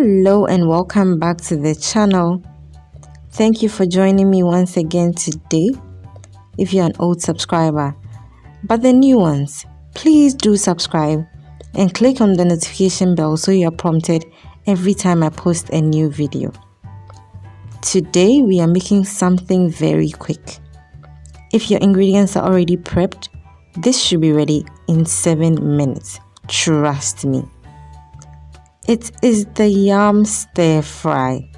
Hello and welcome back to the channel. Thank you for joining me once again today. If you're an old subscriber, but the new ones, please do subscribe and click on the notification bell so you're prompted every time I post a new video. Today we are making something very quick. If your ingredients are already prepped, this should be ready in 7 minutes. Trust me. It is the yam stir fry,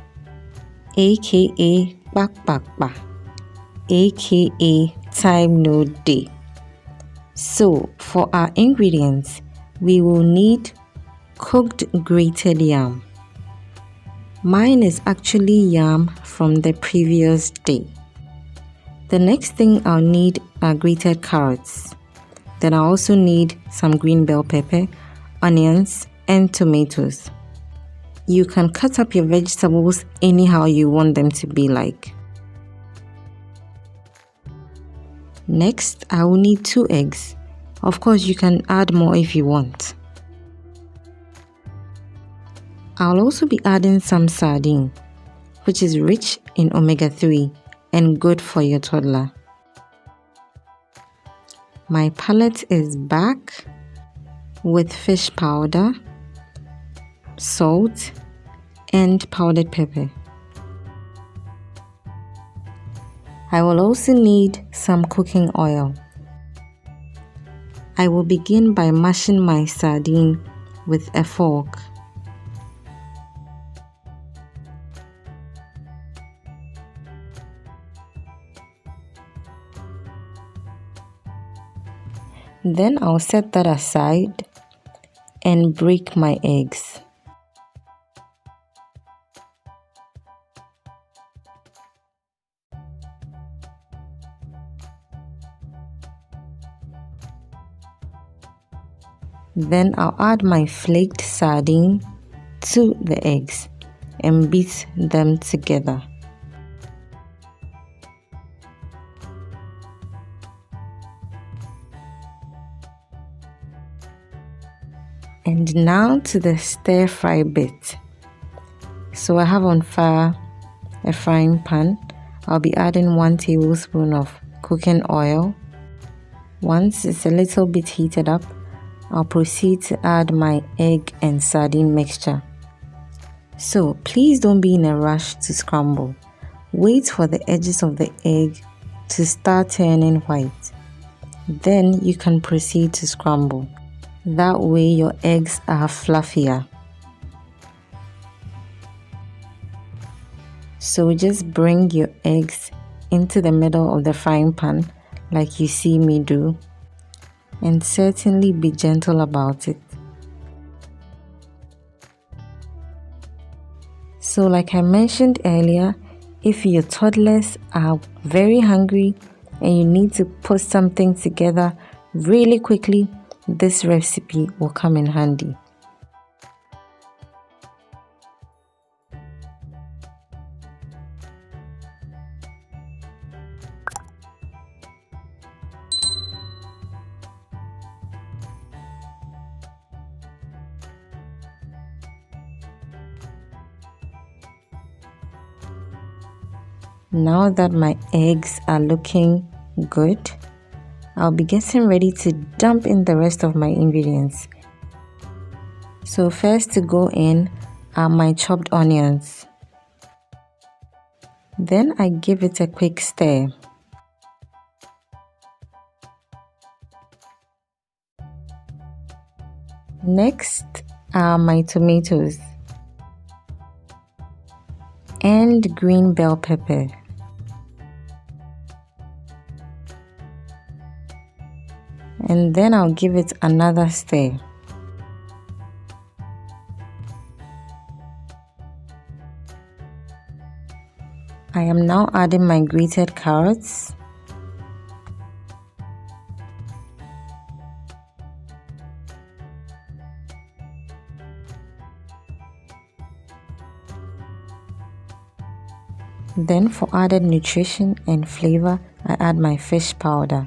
aka bak bak ba, aka time no day. So for our ingredients, we will need cooked grated yam. Mine is actually yam from the previous day. The next thing I'll need are grated carrots. Then I also need some green bell pepper, onions, and tomatoes. You can cut up your vegetables anyhow you want them to be like. Next, I will need 2 eggs. Of course, you can add more if you want. I'll also be adding some sardine, which is rich in omega-3 and good for your toddler. My palette is back with fish powder, salt, and powdered pepper. I will also need some cooking oil. I will begin by mashing my sardine with a fork. Then I'll set that aside and break my eggs. Then I'll add my flaked sardine to the eggs and beat them together. And now to the stir fry bit. So I have on fire a frying pan. I'll be adding 1 tablespoon of cooking oil. Once it's a little bit heated up, I'll proceed to add my egg and sardine mixture. So please don't be in a rush to scramble. Wait for the edges of the egg to start turning white. Then you can proceed to scramble. That way your eggs are fluffier. So just bring your eggs into the middle of the frying pan like you see me do, and certainly be gentle about it. So like I mentioned earlier, if your toddlers are very hungry and you need to put something together really quickly, this recipe will come in handy. Now that my eggs are looking good, I'll be getting ready to dump in the rest of my ingredients. So first to go in are my chopped onions. Then I give it a quick stir. Next are my tomatoes and green bell pepper. And then I'll give it another stir. I am now adding my grated carrots. Then for added nutrition and flavor, I add my fish powder.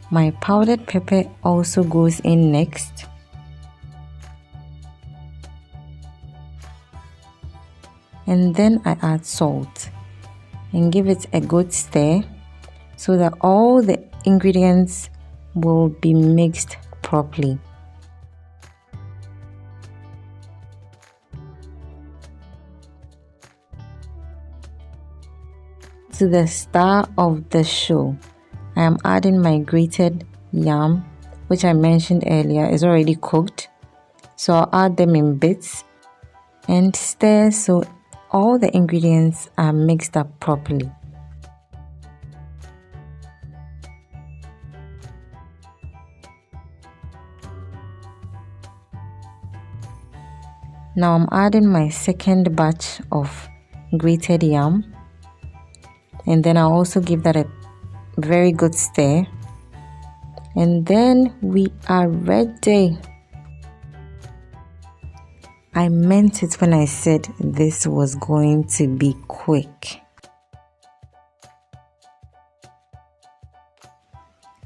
My powdered pepper also goes in next. and then I add salt and give it a good stir so that all the ingredients will be mixed properly. To the star of the show, I am adding my grated yam, which I mentioned earlier is already cooked. So I'll add them in bits and stir so all the ingredients are mixed up properly. Now I'm adding my second batch of grated yam, and then I'll also give that a very good stir, and then we are ready. I meant it when I said this was going to be quick.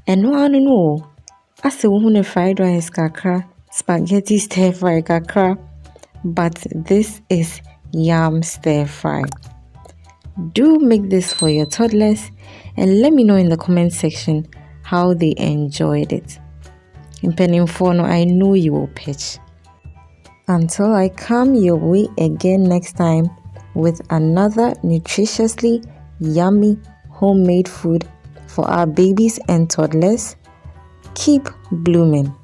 And no, no, I say we fried rice kakra, spaghetti stir fry kakra, but this is yam stir fry. Do make this for your toddlers and let me know in the comment section how they enjoyed it. In Peninfono, I know you will pitch. Until I come your way again next time with another nutritiously yummy homemade food for our babies and toddlers, keep blooming.